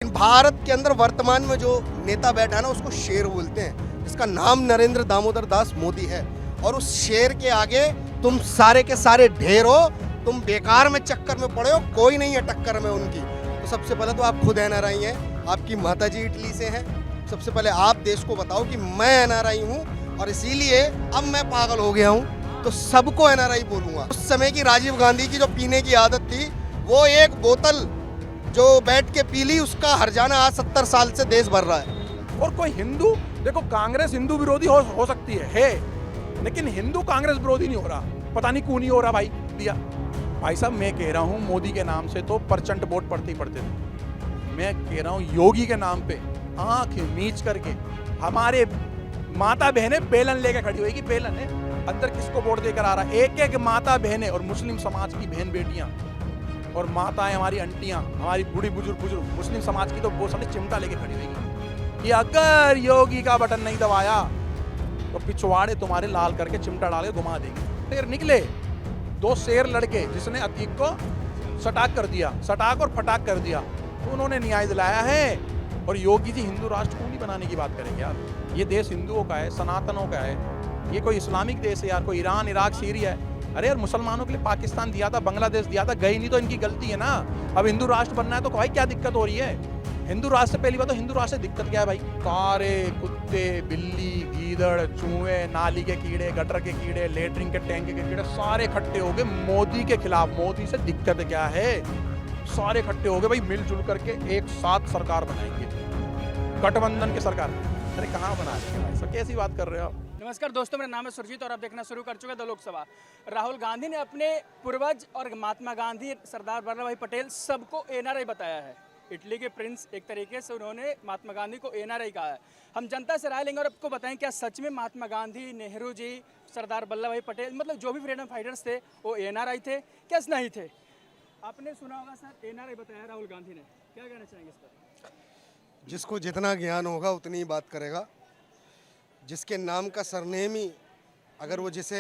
भारत के अंदर वर्तमान में जो नेता बैठा है ना उसको शेर बोलते हैं, जिसका नाम नरेंद्र दामोदर दास मोदी है। और उस शेर के आगे तुम सारे के सारे ढेर हो, तुम बेकार में चक्कर में पड़े हो, कोई नहीं है टक्कर में उनकी। तो सबसे पहले तो आप खुद एनआरआई हैं, आपकी माताजी इटली से हैं। सबसे पहले आप देश को बताओ कि मैं एनआरआई हूँ और इसीलिए अब मैं पागल हो गया हूँ तो सबको एनआरआई बोलूँगा। उस समय की राजीव गांधी की जो पीने की आदत थी, वो एक बोतल जो बैठ के पी ली, उसका हर्जाना आज 70 साल से देश भर रहा है। और कोई हिंदू, देखो कांग्रेस हिंदू विरोधी हो सकती है, लेकिन हिंदू कांग्रेस विरोधी नहीं हो रहा। पता नहीं क्यों नहीं हो रहा भाई। दिया भाई साहब, मैं कह रहा हूँ मोदी के नाम से तो परचंट वोट पड़ते ही पड़ते थे। मैं कह रहा हूँ योगी के नाम पे आंख मीच करके हमारे माता बहनें बेलन लेके खड़ी होगी। बेलन है अंदर किसको वोट देकर आ रहा है? एक एक माता बहनें और मुस्लिम समाज की बहन बेटियां और माताएं, हमारी आंटियां, हमारी बूढ़ी बुजुर्ग मुस्लिम समाज की तो वो सारी चिमटा लेके खड़ी होगी कि अगर योगी का बटन नहीं दबाया तो पिछवाड़े तुम्हारे लाल करके चिमटा डाल के घुमा देंगे। फिर निकले दो शेर लड़के, जिसने अतीक को सटाक कर दिया, सटाक और फटाक कर दिया, तो उन्होंने न्याय दिलाया है। और योगी जी हिंदू राष्ट्र क्यों नहीं बनाने की बात करेंगे यार? ये देश हिंदुओं का है, सनातनों का है, ये कोई इस्लामिक देश है यार, कोई ईरान, इराक, सीरिया है। अरे यार, मुसलमानों के लिए पाकिस्तान दिया था, बांग्लादेश दिया था, गई नहीं तो इनकी गलती है ना। अब हिंदू राष्ट्र बनना है तो भाई क्या दिक्कत हो रही है? हिंदू राष्ट्र से पहली बात तो हिंदू राष्ट्र से दिक्कत क्या है भाई? सारे कुत्ते, बिल्ली, गीदड़, चूहे, नाली के कीड़े, गटर के कीड़े, लेटरिन के टैंक के कीड़े सारे इकट्ठे हो गए मोदी के खिलाफ। मोदी से दिक्कत क्या है? सारे इकट्ठे हो गए भाई, मिलजुल करके एक साथ सरकार बनाएंगे, गठबंधन की सरकार। अरे कहाँ बना रहे हैं भाई साहब, कैसी बात कर रहे हो आप? नमस्कार दोस्तों, मेरा नाम है सुरजीत और आप देखना शुरू कर चुके हैं द लोकसभा। राहुल गांधी ने अपने पूर्वज और महात्मा गांधी, सरदार वल्लभ भाई पटेल सबको एनआरआई बताया है। इटली के प्रिंस एक तरीके से उन्होंने महात्मा गांधी को एनआरआई कहा है। हम जनता से राय लेंगे और आपको बताएं क्या सच में महात्मा गांधी, नेहरू जी, सरदार वल्लभ भाई पटेल, मतलब जो भी फ्रीडम फाइटर्स थे वो एनआरआई थे क्या नहीं थे? आपने सुना होगा सर, एनआरआई बताया राहुल गांधी ने, क्या कहना चाहेंगे इस पर? जिसको जितना ज्ञान होगा उतनी ही बात करेगा। जिसके नाम का सरनेम ही, अगर वो जिसे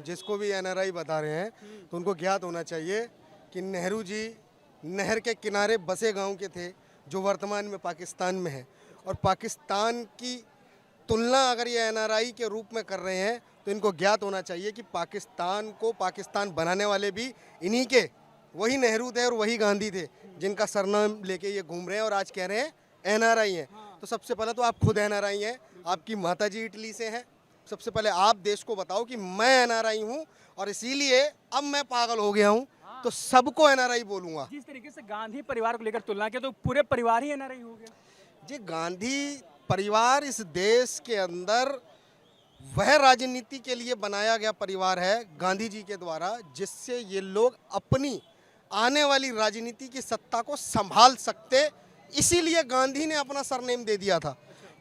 जिसको भी एनआरआई बता रहे हैं तो उनको ज्ञात होना चाहिए कि नेहरू जी नहर के किनारे बसे गांव के थे, जो वर्तमान में पाकिस्तान में है। और पाकिस्तान की तुलना अगर ये एनआरआई के रूप में कर रहे हैं तो इनको ज्ञात होना चाहिए कि पाकिस्तान को पाकिस्तान बनाने वाले भी इन्हीं के वही नेहरू थे और वही गांधी थे, जिनका सरनाम लेके ये घूम रहे हैं और आज कह रहे हैं एनआरआई हैं। तो सबसे पहले तो आप खुद एनआरआई हैं, आपकी माताजी इटली से हैं। सबसे पहले आप देश को बताओ कि मैं एनआरआई हूं और इसीलिए अब मैं पागल हो गया हूं तो सबको एनआरआई बोलूंगा। जिस तरीके से गांधी परिवार को लेकर तुलना की तो पूरे परिवार ही एनआरआई हो गया जी। गांधी परिवार इस देश के अंदर वह राजनीति के लिए बनाया गया परिवार है गांधी जी के द्वारा, जिससे ये लोग अपनी आने वाली राजनीति की सत्ता को संभाल सकते। इसीलिए गांधी ने अपना सरनेम दे दिया था,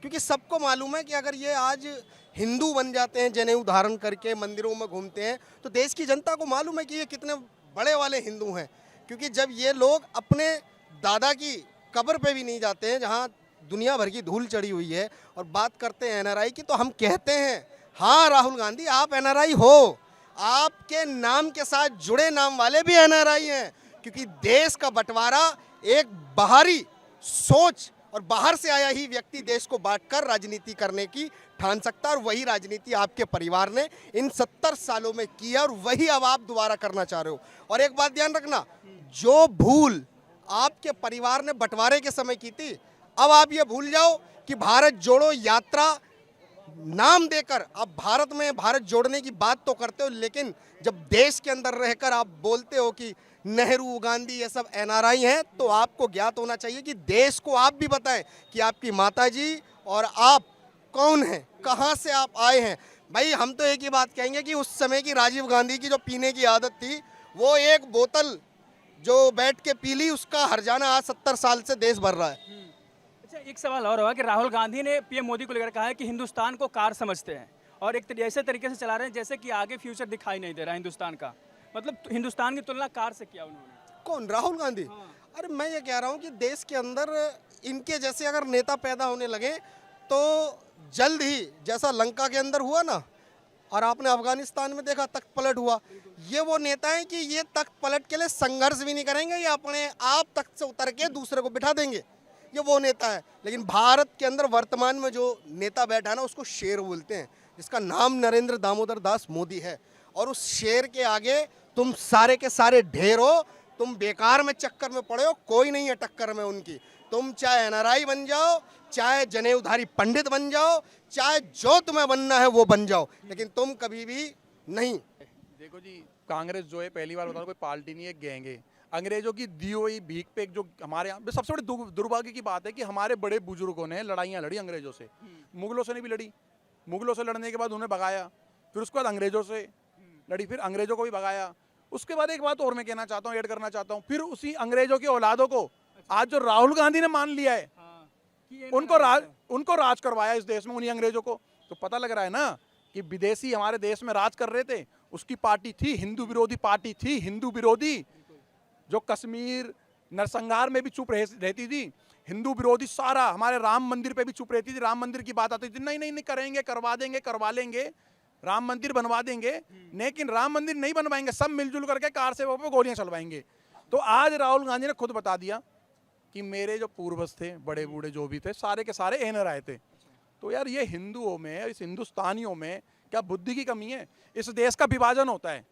क्योंकि सबको मालूम है कि अगर ये आज हिंदू बन जाते हैं, जनेऊ धारण करके मंदिरों में घूमते हैं, तो देश की जनता को मालूम है कि ये कितने बड़े वाले हिंदू हैं। क्योंकि जब ये लोग अपने दादा की कब्र पे भी नहीं जाते हैं, जहाँ दुनिया भर की धूल चढ़ी हुई है, और बात करते हैं एनआरआई की, तो हम कहते हैं हाँ राहुल गांधी आप एनआरआई हो, आपके नाम के साथ जुड़े नाम वाले भी एनआरआई हैं। क्योंकि देश का बंटवारा एक बाहरी सोच और बाहर से आया ही व्यक्ति देश को बांटकर राजनीति करने की ठान सकता है, और वही राजनीति आपके परिवार ने इन 70 सालों में की है और वही अब आप दोबारा करना चाह रहे हो। और एक बात ध्यान रखना, जो भूल आपके परिवार ने बंटवारे के समय की थी, अब आप ये भूल जाओ कि भारत जोड़ो यात्रा नाम देकर आप भारत में भारत जोड़ने की बात तो करते हो, लेकिन जब देश के अंदर रहकर आप बोलते हो कि नेहरू, गांधी ये सब एनआरआई हैं, तो आपको ज्ञात होना चाहिए कि देश को आप भी बताएं कि आपकी माताजी और आप कौन हैं, कहां से आप आए हैं। भाई हम तो एक ही बात कहेंगे कि उस समय की राजीव गांधी की जो पीने की आदत थी, वो एक बोतल जो बैठ के पी ली, उसका हर्जाना आज 70 साल से देश भर रहा है। अच्छा, एक सवाल और होगा कि राहुल गांधी ने पीएम मोदी को लेकर कहा है कि हिंदुस्तान को कार समझते हैं और एक ऐसे तरीके से चला रहे हैं जैसे कि आगे फ्यूचर दिखाई नहीं दे रहा हिंदुस्तान का, मतलब हिंदुस्तान की तुलना कार से किया उन्होंने। कौन? राहुल गांधी? हाँ। अरे मैं ये कह रहा हूँ कि देश के अंदर इनके जैसे अगर नेता पैदा होने लगे तो जल्द ही, जैसा लंका के अंदर हुआ ना, और आपने अफगानिस्तान में देखा तख्त पलट हुआ। ये वो नेता हैं कि ये तख्त पलट के लिए संघर्ष भी नहीं करेंगे, ये अपने आप तख्त से उतर के दूसरे को बिठा देंगे, ये वो नेता है। लेकिन भारत के अंदर वर्तमान में जो नेता बैठा है ना, उसको शेर बोलते हैं, जिसका नाम नरेंद्र दामोदर दास मोदी है। और उस शेर के आगे तुम सारे के सारे ढेर हो, तुम बेकार में चक्कर में पड़े हो, कोई नहीं है टक्कर में उनकी। तुम चाहे एनआरआई बन जाओ, चाहे जनेऊधारी पंडित बन जाओ, चाहे जो तुम्हें बनना है वो बन जाओ, लेकिन तुम कभी भी नहीं। देखो जी, कांग्रेस जो है, पहली बार बता रहा हूं, कोई पार्टी नहीं है, गैंग है। अंग्रेजों की दी हुई भीख पे जो हमारे यहाँ सबसे बड़ी दुर्भाग्य की बात है कि हमारे बड़े बुजुर्गों ने लड़ाइयाँ लड़ी अंग्रेजों से, मुगलों से नहीं भी लड़ी। मुगलों से लड़ने के बाद उन्हें भगाया, फिर उसके बाद अंग्रेजों से लड़ी, फिर अंग्रेजों को भी भगाया। उसके बाद एक बात और मैं कहना चाहता हूँ, ऐड करना चाहता हूँ, फिर उसी अंग्रेजों की औलादों को आज जो राहुल गांधी ने मान लिया है, उनको राज करवाया इस देश में, उन्हीं अंग्रेजों को। तो पता लग रहा है ना कि विदेशी हमारे देश में राज कर रहे थे, उसकी पार्टी थी हिंदू विरोधी पार्टी थी, हिंदू विरोधी, जो कश्मीर नरसंहार में भी चुप रहती थी, हिंदू विरोधी सारा, हमारे राम मंदिर पे भी चुप रहती थी। राम मंदिर की बात आती थी, नहीं नहीं नहीं करेंगे, करवा देंगे, करवा लेंगे, राम मंदिर बनवा देंगे, लेकिन राम मंदिर नहीं बनवाएंगे, सब मिलजुल करके कार से वो पे गोलियां चलवाएंगे। तो आज राहुल गांधी ने खुद बता दिया कि मेरे जो पूर्वज थे, बड़े बूढ़े जो भी थे, सारे के सारे एनआर आए थे। तो यार ये हिंदुओं में, इस हिंदुस्तानियों में क्या बुद्धि की कमी है? इस देश का विभाजन होता है,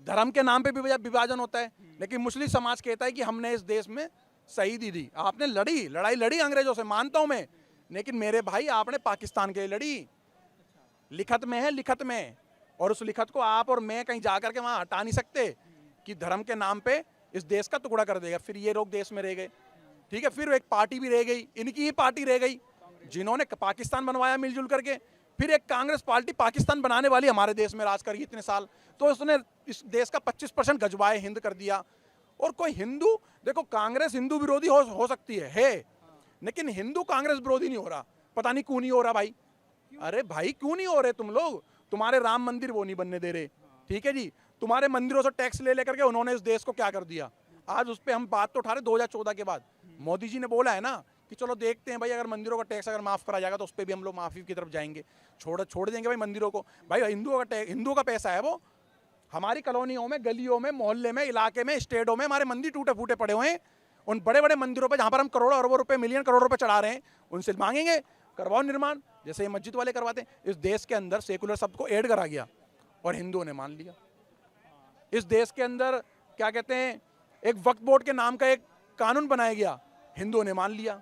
धर्म के नाम पे भी विभाजन होता है, लेकिन मुस्लिम समाज कहता है कि हमने इस देश में शहीदी दी। आपने लड़ाई लड़ी अंग्रेजों से, मानता हूं मैं, लेकिन मेरे भाई आपने पाकिस्तान के लिए लड़ी, लिखत में है, लिखत में। और उस लिखत को आप और मैं कहीं जाकर के वहां हटा नहीं सकते कि धर्म के नाम पे इस देश का टुकड़ा कर देगा। फिर ये लोग देश में रह गए, ठीक है, फिर एक पार्टी भी रह गई, इनकी ही पार्टी रह गई जिन्होंने पाकिस्तान बनवाया मिलजुल करके। फिर एक कांग्रेस पार्टी पाकिस्तान बनाने वाली हमारे देश में राज करी इतने साल, तो उसने इस देश का 25% गजवाए हिंद कर दिया। और कोई हिंदू, देखो कांग्रेस हिंदू विरोधी हो सकती है, लेकिन हिंदू कांग्रेस विरोधी नहीं हो रहा। पता नहीं क्यों नहीं हो रहा भाई। अरे भाई क्यों नहीं हो रहे तुम लोग? तुम्हारे राम मंदिर वो नहीं बनने दे रहे, ठीक है जी, तुम्हारे मंदिरों से टैक्स ले लेकर के उन्होंने इस देश को क्या कर दिया। आज उस पर हम बात तो उठा रहे 2014 के बाद। मोदी जी ने बोला है ना कि चलो देखते हैं भाई, अगर मंदिरों का टैक्स अगर माफ करा जाएगा तो उस पर भी हम लोग माफी की तरफ जाएंगे, छोड़ देंगे भाई मंदिरों को। भाई हिंदुओं का पैसा है वो, हमारी कॉलोनियों में, गलियों में, मोहल्ले में, इलाके में, स्टेटों में हमारे मंदिर टूटे फूटे पड़े हुए हैं। उन बड़े बड़े मंदिरों पर जहाँ पर हम करोड़ों अरबों रुपए, मिलियन करोड़ रुपए चढ़ा रहे हैं, उनसे मांगेंगे करवाओ निर्माण, जैसे ये मस्जिद वाले करवाते हैं। इस देश के अंदर सेकुलर शब्द को ऐड करा गया और हिंदुओं ने मान लिया। इस देश के अंदर क्या कहते हैं, एक वक्फ बोर्ड के नाम का एक कानून बनाया गया, हिंदुओं ने मान लिया।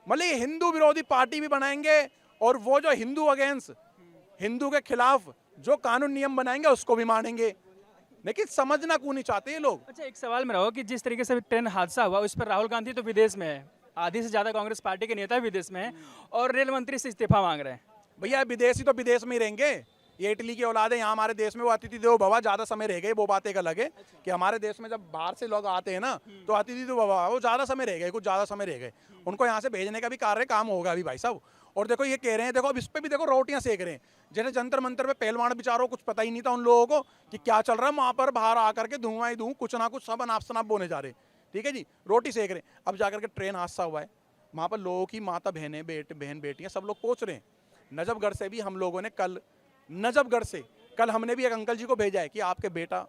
मतलब ये हिंदू विरोधी पार्टी भी बनाएंगे, और वो जो हिंदू अगेंस्ट, हिंदू के खिलाफ जो कानून नियम बनाएंगे उसको भी मानेंगे। लेकिन समझना क्यों नहीं चाहते ये लोग? अच्छा, एक सवाल मेरा हो कि जिस तरीके से ट्रेन हादसा हुआ, उस पर राहुल गांधी तो विदेश में है, आधी से ज़्यादा कांग्रेस पार्टी के नेता विदेश में हैं, और रेल मंत्री से इस्तीफा मांग रहे हैं। भैया विदेशी तो विदेश में ही रहेंगे, ये इटली की औलाद है, यहाँ हमारे देश में वो अतिथि देवो भव, ज़्यादा समय रह गए, वो बात एक अलग है कि हमारे देश में जब बाहर से लोग आते हैं ना, तो अतिथि देवो भव, वो ज़्यादा समय रह गए, कुछ ज़्यादा समय रह गए, उनको यहाँ से भेजने का भी काम होगा अभी भाई साहब। और देखो ये कह रहे हैं, देखो अब इस पर भी देखो रोटियां सेक रहे हैं, जैसे जंतर मंतर पे पहलवान बेचारों कुछ पता ही नहीं था उन लोगों को कि क्या चल रहा है वहाँ पर, बाहर आकर के धुआं ही कुछ ना कुछ सब अनाप शनाप बोने जा रहे, ठीक है जी, रोटी सेक रहे हैं। अब जाकर के ट्रेन हादसा हुआ है, वहाँ पर लोगों की माता बहनें, बहन बेटियाँ सब लोग पहुँच रहे हैं। नजफगढ़ से भी हम लोगों ने कल हमने भी एक अंकल जी को भेजा है कि आपके बेटा,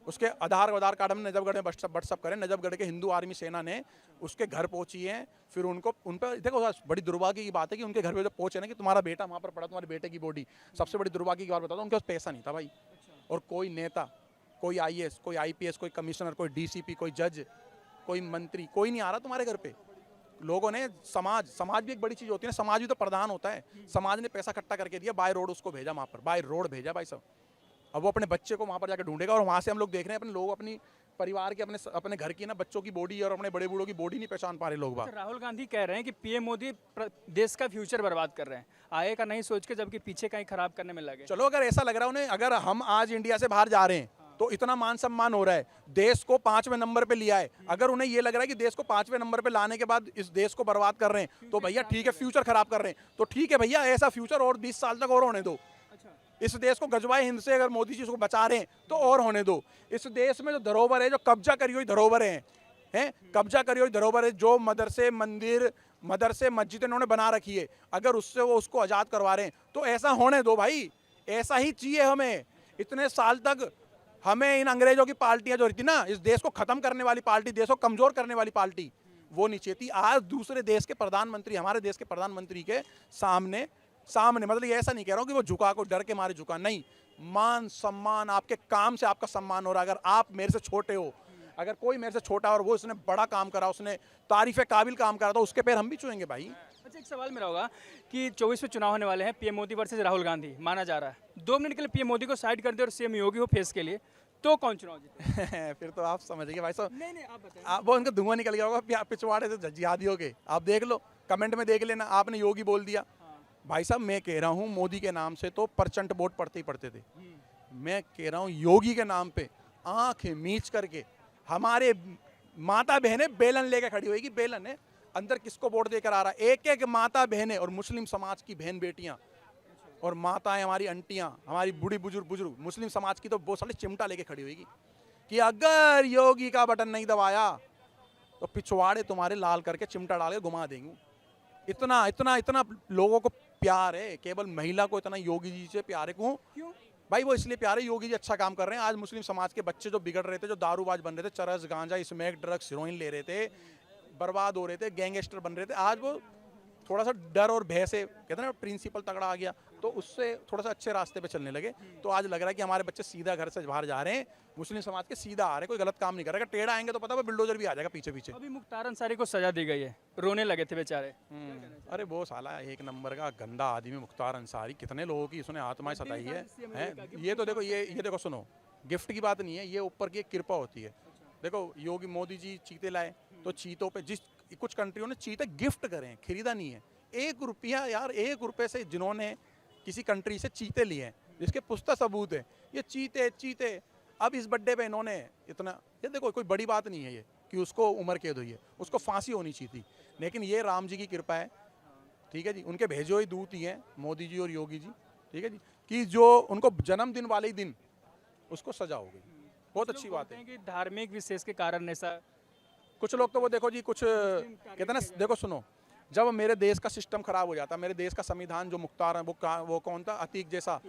उसके आधार कार्ड हमने नजफगढ़ में व्हाट्सअप करें। नजफगढ़ के हिंदू आर्मी सेना ने उसके घर पहुंची है, फिर उन पर देखो बड़ी दुर्भाग्य की बात है कि उनके घर पे जब पहुंचे ना कि तुम्हारा बेटा वहाँ पर पड़ा, तुम्हारे बेटे की बॉडी, सबसे बड़ी दुर्भाग्य की बात बताता हूँ, उनके पास पैसा नहीं था भाई। और कोई नेता, कोई IAS, कोई IPS, कोई कमिश्नर, कोई DCP, कोई जज, कोई मंत्री, कोई नहीं आ रहा तुम्हारे घर पे। लोगों ने समाज भी एक बड़ी चीज़ होती है ना, समाज भी तो प्रधान होता है। समाज ने पैसा इकट्ठा करके दिया, बाय रोड उसको भेजा, वहाँ पर बाय रोड भेजा भाई साहब। अब वो अपने बच्चे को वहाँ पर जाकर ढूंढेगा, और वहाँ से हम लोग देख रहे हैं अपने लोग, अपनी परिवार के, अपने घर की ना बच्चों की बॉडी और अपने बड़े बूढ़ों की बॉडी नहीं पहचान पा रहे लोग बात। राहुल गांधी कह रहे हैं कि PM मोदी देश का फ्यूचर बर्बाद कर रहे हैं, आगे का नहीं सोच के, जबकि पीछे कहीं खराब करने में लगे। चलो अगर ऐसा लग रहा है उन्हें, अगर हम आज इंडिया से बाहर जा रहे हैं तो इतना मान सम्मान हो रहा है, देश को 5वें नंबर पे लिया है, अगर उन्हें ये लग रहा है कि देश को 5वें नंबर पे लाने के बाद इस देश को बर्बाद कर रहे हैं, तो भैया ठीक है, फ्यूचर खराब कर रहे हैं, तो ठीक है भैया, ऐसा फ्यूचर और 20 साल तक और होने दो। इस देश को गजवाए हिंद से अगर मोदी जी उसको बचा रहे हैं तो और होने दो। इस देश में जो धरोहर है, जो कब्जा करी हुई धरोहर हैं, कब्जा करी हुई धरोहर है, जो मदरसे, मंदिर, मस्जिद इन्होंने बना रखी है, अगर उससे वो उसको आज़ाद करवा रहे हैं तो ऐसा होने दो भाई, ऐसा ही चाहिए हमें। इतने साल तक हमें इन अंग्रेजों की पार्टियां जो रहती ना, इस देश को खत्म करने वाली पार्टी, देश को कमजोर करने वाली पार्टी, वो नहीं चाहिए थी। आज दूसरे देश के प्रधानमंत्री, हमारे देश के प्रधानमंत्री के सामने सामने मतलब ये ऐसा नहीं कह रहा हूँ कि वो झुका, को डर के मारे झुका, नहीं, मान सम्मान, आपके काम से आपका सम्मान हो रहा है। अगर आप मेरे से छोटे हो, अगर कोई मेरे से छोटा और वो उसने बड़ा काम करा, उसने तारीफ काबिल काम करा, तो उसके पैर हम भी छुएंगे भाई। अच्छा, एक सवाल मेरा होगा कि 24 में चुनाव होने वाले हैं, पीएम मोदी वर्सेस राहुल गांधी माना जा रहा है। 2 मिनट के लिए पीएम मोदी को साइड कर दे और सीएम योगी हो फेस के लिए, तो कौन चुनाव जीते? फिर तो आप समझिए भाई साहब, नहीं आप बताइए। आप वो उनका धुआं निकल गया होगा पिछवाड़े से जिहादियों के। आप देख लो, कमेंट में देख लेना, आपने योगी बोल दिया। भाई साहब मैं कह रहा हूँ, मोदी के नाम से तो परचंट वोट पड़ते ही पड़ते थे। मैं कह रहा हूँ योगी के नाम पे आंखें मीच करके हमारे माता बहनें बेलन लेके खड़ी होगी। बेलन है, अंदर किसको वोट देकर आ रहा है, एक एक माता बहनें और मुस्लिम समाज की बहन बेटियां और माताएं, हमारी आंटियां, हमारी बूढ़ी बुजुर्ग मुस्लिम समाज की तो बहुत सारी चिमटा लेके खड़ी होगी कि अगर योगी का बटन नहीं दबाया तो पिछवाड़े तुम्हारे लाल करके चिमटा डाल के घुमा देंगे। इतना इतना इतना लोगों को प्यार है, केवल महिला को इतना योगी जी से प्यार है। क्यों भाई? वो इसलिए प्यार है, योगी जी अच्छा काम कर रहे हैं। आज मुस्लिम समाज के बच्चे जो बिगड़ रहे थे, जो दारूबाज बन रहे थे, चरस गांजा स्मैक ड्रग्स हीरोइन ले रहे थे, बर्बाद हो रहे थे, गैंगस्टर बन रहे थे, आज वो थोड़ा सा डर और भय से, कहते हैं ना प्रिंसिपल तगड़ा आ गया, तो उससे थोड़ा सा अच्छे रास्ते पे चलने लगे। तो आज लग रहा है कि हमारे बच्चे सीधा घर से बाहर जा रहे हैं, मुस्लिम समाज के सीधा आ रहे हैं, कोई गलत काम नहीं कर रहा। अगर टेढ़ा आएंगे तो पता है बिल्डोजर भी आ जाएगा पीछे पीछे। अभी मुख्तार अंसारी को सजा दी गई है, रोने लगे थे बेचारे। अरे वो साला एक नंबर का गंदा आदमी मुख्तार अंसारी, कितने लोगों की उसने आत्माएं सताई है। ये तो देखो, ये देखो सुनो, गिफ्ट की बात नहीं है, ये ऊपर की एक कृपा होती है। देखो योगी मोदी जी चीते लाए, तो चीतों पे जिस कुछ कंट्रियों ने चीते गिफ्ट करें, खरीदा नहीं है। 1 रुपया यार, 1 रुपये से जिन्होंने किसी कंट्री से चीते लिए हैं, जिसके पुख्ता सबूत है, ये चीते अब इस बर्थडे पे इन्होंने इतना, ये देखो कोई बड़ी बात नहीं है ये कि उसको उम्र कैद हुई है, उसको फांसी होनी चाहिए थी। लेकिन ये राम जी की कृपा है, ठीक है जी, उनके भेजे हुए दूत ही हैं मोदी जी और योगी जी, ठीक है जी, कि जो उनको जन्मदिन वाले ही दिन उसको सजा हो गई। बहुत अच्छी बात है कि धार्मिक विशेष के कारण ऐसा। कुछ लोग तो वो देखो जी, कुछ कहते हैं ना, देखो सुनो, जब मेरे देश का सिस्टम खराब हो जाता, मेरे देश का संविधान जो मुख्तार है वो कौन था, अतीक जैसा,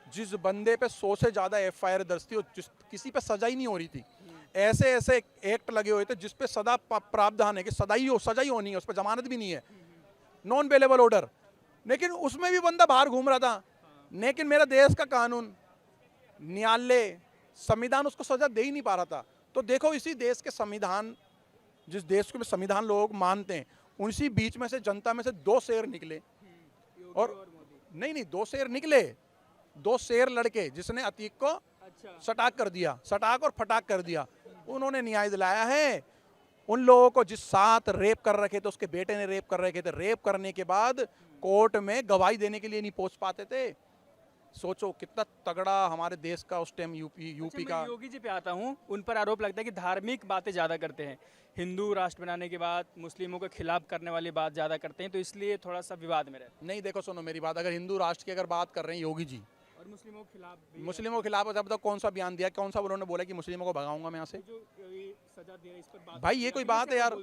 जिस बंदे पे 100 से ज़्यादा FIR दर्ज थी और किसी पे सजा ही नहीं हो रही थी, ऐसे ऐसे एक्ट लगे हुए थे जिस पे सदा प्रावधान है कि सजा ही होनी है, उस पर जमानत भी नहीं है, नॉन बेलेबल ऑर्डर, लेकिन उसमें भी बंदा बाहर घूम रहा था। लेकिन मेरा देश का कानून, न्यायालय, संविधान उसको सजा दे ही नहीं पा रहा था। तो देखो इसी देश के संविधान, जिस देश के संविधान लोग मानते हैं, उसी बीच में से जनता में से 2 शेर निकले, और नहीं 2 शेर निकले, 2 शेर लड़के जिसने अतीक को सटाक कर दिया, सटाक और फटाक कर दिया, उन्होंने न्याय दिलाया है। उन लोगों को जिस साथ रेप कर रखे थे, उसके बेटे ने रेप कर रखे थे, रेप करने के बाद कोर्ट में गवाही देने के लिए नहीं पहुंच पाते थे। सोचो कितना तगड़ा हमारे देश का उस टाइम यूपी का। योगी जी पे आता हूँ, उन पर आरोप लगता है कि धार्मिक बातें ज़्यादा करते हैं, हिंदू राष्ट्र बनाने के बाद मुस्लिमों के खिलाफ करने वाली बात ज़्यादा करते हैं, तो इसलिए थोड़ा सा विवाद में रहता है। नहीं देखो सुनो मेरी बात, अगर हिंदू राष्ट्र की अगर बात कर रहे हैं योगी जी, और मुस्लिमों के खिलाफ मुस्लिमों के खिलाफ जब तक कौन सा बयान दिया, कौन सा उन्होंने बोला कि मुस्लिमों को भगाऊंगा मैं यहाँ से? जो सजा दे रहे, इस पर बात भाई ये कोई बात है यार,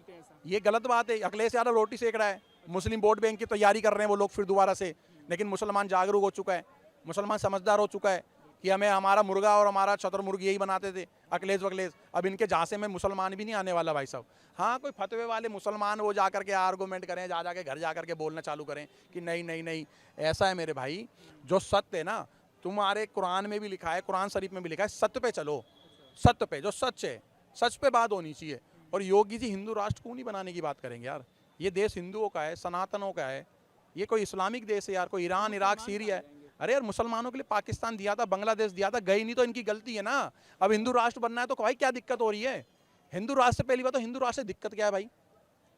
ये गलत बात है। अखिलेश यादव रोटी सेक रहा है, मुस्लिम वोट बैंक की तैयारी कर रहे हैं वो लोग फिर दोबारा से, लेकिन मुसलमान जागरूक हो चुका है, मुसलमान समझदार हो चुका है कि हमें हमारा मुर्गा और हमारा चतुर्मुर्ग यही बनाते थे अखिलेश। अब इनके झांसे में मुसलमान भी नहीं आने वाला भाई साहब। हाँ कोई फतवे वाले मुसलमान वो जा करके आर्गूमेंट करें, जाके घर जा करके बोलना चालू करें कि नहीं, ऐसा है मेरे भाई, जो सत्य है ना, तुम्हारे कुरान में भी लिखा है, कुरान शरीफ में भी लिखा है, सत्य पे चलो, सत्य पे, जो सच है सच पे बात होनी चाहिए। और योगी जी हिंदू राष्ट्र क्यों नहीं बनाने की बात करेंगे यार? ये देश हिंदुओं का है, सनातनों का है, ये कोई इस्लामिक देश है यार, कोई ईरान इराक सीरिया है। अरे यार मुसलमानों के लिए पाकिस्तान दिया था, बांग्लादेश दिया था, गई नहीं तो इनकी गलती है ना। अब हिंदू राष्ट्र बनना है तो भाई क्या दिक्कत हो रही है? हिंदु राष्ट्र से पहली बात तो हिंदू राष्ट्र से दिक्कत क्या है भाई,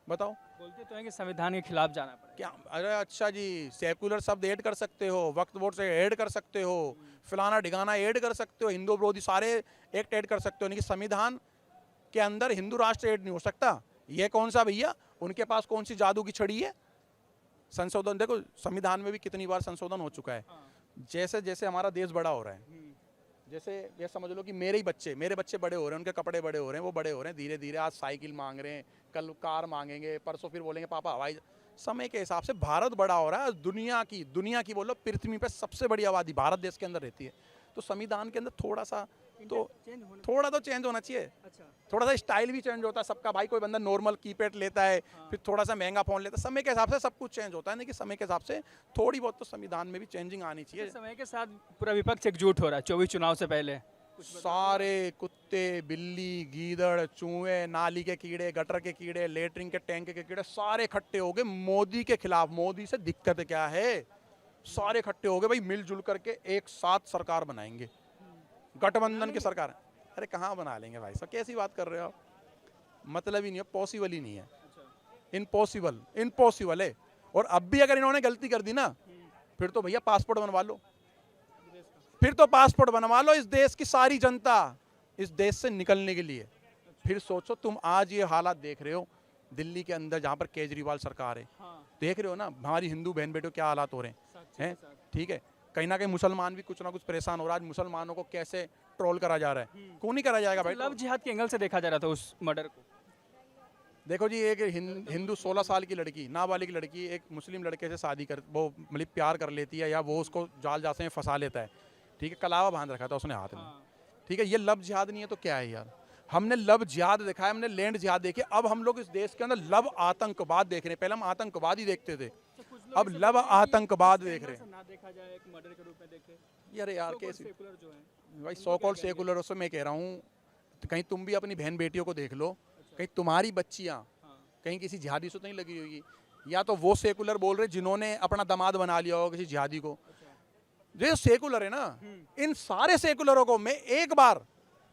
बताओ? बोलते तो हैं कि संविधान के खिलाफ जाना पड़ेगा। क्या? अरे अच्छा जी, सेकुलर शब्द ऐड कर सकते हो, वक्त वोट से ऐड कर सकते हो, फलाना ढिगाना ऐड कर सकते हो, हिंदू विरोधी सारे एक्ट ऐड कर सकते हो, लेकिन संविधान के अंदर हिंदू राष्ट्र ऐड नहीं हो सकता। ये कौन सा भैया, उनके पास कौन सी जादू की छड़ी है? संशोधन देखो, संविधान में भी कितनी बार संशोधन हो चुका है। जैसे जैसे हमारा देश बड़ा हो रहा है, जैसे ये समझ लो कि मेरे बच्चे बड़े हो रहे हैं, उनके कपड़े बड़े हो रहे हैं, वो बड़े हो रहे हैं धीरे धीरे। आज साइकिल मांग रहे हैं, कल कार मांगेंगे, परसों फिर बोलेंगे पापा हवाई। समय के हिसाब से भारत बड़ा हो रहा है, दुनिया की बोलो पृथ्वी पे सबसे बड़ी आबादी भारत देश के अंदर रहती है, तो संविधान के अंदर थोड़ा सा तो चेंज होना चाहिए। अच्छा, थोड़ा सा स्टाइल भी चेंज होता है सबका, भाई कोई बंदा नॉर्मल कीपैड लेता है, फिर थोड़ा सा महंगा फोन लेता है, समय के हिसाब से सब कुछ चेंज होता है, लेकिन समय के हिसाब से थोड़ी बहुत तो संविधान में भी चेंजिंग आनी चाहिए। समय के साथ पूरा विपक्ष एकजुट हो रहा है 24 चुनाव से पहले। सारे कुत्ते, बिल्ली, गीदड़, चूहे, नाली के कीड़े, गटर के कीड़े, लेटरिन के टैंक के कीड़े सारे इकट्ठे हो गए मोदी के खिलाफ। मोदी से दिक्कत क्या है, सारे इकट्ठे हो गए भाई, मिलजुल करके एक साथ सरकार बनाएंगे, गठबंधन की सरकार। अरे कहाँ बना लेंगे भाई साहब, कैसी बात कर रहे हो आप, मतलब ही नहीं है, पॉसिबल ही नहीं है, इम्पॉसिबल है। और अब भी अगर इन्होंने गलती कर दी ना, फिर तो भैया पासपोर्ट बनवा लो, फिर तो पासपोर्ट बनवा लो इस देश की सारी जनता इस देश से निकलने के लिए। फिर सोचो, तुम आज ये हालात देख रहे हो दिल्ली के अंदर जहाँ पर केजरीवाल सरकार है, देख रहे हो ना हमारी हिंदू बहन बेटों क्या हालात हो रहे हैं, ठीक है। कहीं ना कहीं मुसलमान भी कुछ ना कुछ परेशान हो रहा है, आज मुसलमानों को कैसे ट्रोल करा जा रहा है, क्यों नहीं करा जाएगा भाई। लव जिहाद के एंगल से देखा जा रहा था उस मर्डर को। देखो जी, एक हिंदू 16 साल की लड़की, नाबालिग लड़की एक मुस्लिम लड़के से शादी कर, वो मतलब प्यार कर लेती है, या वो उसको जाल जासे में फंसा लेता है, ठीक है, कलावा बांध रखा था उसने हाथ में, ठीक है। ये लव जिहाद नहीं है तो क्या है यार। हमने लव जिहाद देखा है, हमने लैंड जिहाद देखे, अब हम लोग इस देश के अंदर लव आतंकवाद देख रहे हैं। पहले हम आतंकवाद ही देखते थे, अब लव आतंकवाद देख रहे हैं। ना देखा जाए एक मर्डर के रूप में देखे। यार यार कैसे सेकुलर जो है भाई, सो कॉल्ड सेकुलर, उससे मैं कह रहा हूँ, तो कहीं तुम भी अपनी बहन बेटियों को देख लो, कहीं तुम्हारी बच्चियाँ कहीं किसी जिहादी से तो नहीं लगी होगी, या तो वो सेकुलर बोल रहे जिन्होंने अपना दामाद बना लिया हो किसी जिहादी को। जो सेकुलर है ना, इन सारे सेकुलरों को मैं एक बार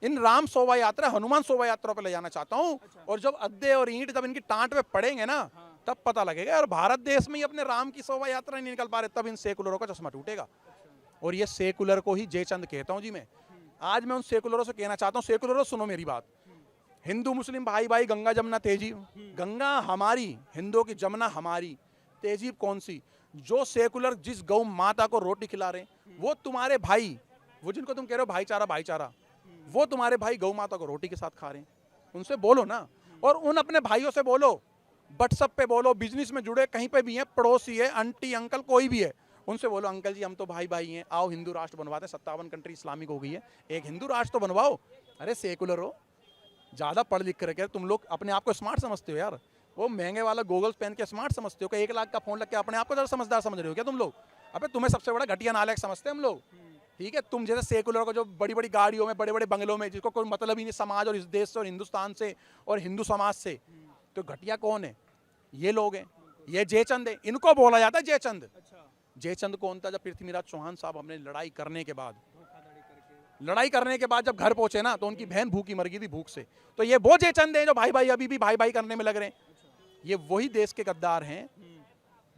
इन राम शोभा यात्रा, हनुमान शोभा यात्रा पे ले जाना चाहता हूँ, और जब अद्दे और ईंट जब इनकी टांट पे पड़ेंगे ना, तब पता लगेगा। और भारत देश में ही अपने राम की शोभा यात्रा नहीं निकल पा रहे, तब इन सेकुलरों का चश्मा टूटेगा। और ये सेकुलर को ही जयचंद कहता हूँ जी मैं। आज मैं उन सेकुलरों से कहना चाहता हूँ, सेकुलरों सुनो मेरी बात, हिंदू मुस्लिम भाई भाई, गंगा जमुना तहजीब, गंगा हमारी, हिंदुओं की जमुना हमारी, तहजीब कौन सी। जो सेकुलर जिस गौ माता को रोटी खिला रहे हैं, वो तुम्हारे भाई, वो जिनको तुम कह रहे हो भाईचारा भाईचारा, वो तुम्हारे भाई गौ माता को रोटी के साथ खा रहे हैं। उनसे बोलो ना, और उन अपने भाइयों से बोलो, व्हाट्सएप पे बोलो, बिजनेस में जुड़े कहीं पे भी हैं, पड़ोसी है, आंटी अंकल कोई भी है, उनसे बोलो अंकल जी हम तो भाई भाई हैं, आओ हिंदू राष्ट्र बनवाते हैं, 57 कंट्री इस्लामिक हो गई है, एक हिंदू राष्ट्र तो बनवाओ। अरे सेकुलर हो, ज़्यादा पढ़ लिख करके तुम लोग अपने आप को स्मार्ट समझते हो यार, वो महंगे वाला गूगल्स पहन के स्मार्ट समझते हो कि 1 लाख का फोन लग के अपने आप को ज़्यादा समझदार समझ रहे हो क्या तुम लोग। अबे तुम्हें सबसे बड़ा घटिया नालायक समझते हैं हम लोग, ठीक है। तुम जैसे सेकुलर को जो बड़ी बड़ी गाड़ियों में, बड़े बड़े बंगलों में, जिसको कोई मतलब ही नहीं समाज और इस देश से और हिंदुस्तान से और हिंदू समाज से, तो घटिया कौन है, ये लोग हैं, ये जयचंद है, इनको बोला जाता है जयचंद। जयचंद कौन था, जब पृथ्वीराज चौहान साहब हमने लड़ाई करने के बाद जब घर पहुंचे ना, तो उनकी बहन भूखी मर गई थी भूख से, तो ये वो जयचंद है जो भाई भाई अभी भी भाई भाई करने में लग रहे हैं। ये वही देश के गद्दार हैं।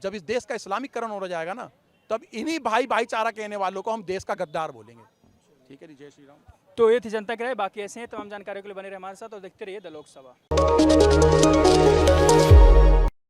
जब इस देश का इस्लामीकरण हो जाएगा ना, तब इन्हीं भाई भाईचारा कहने वालों को हम देश का गद्दार बोलेंगे, ठीक है जी। जय श्री राम। तो ये थी जनता की राय, बाकी ऐसे हैं तमाम जानकारी के लिए बने रहे हमारे साथ और देखते रहिए द लोकसभा।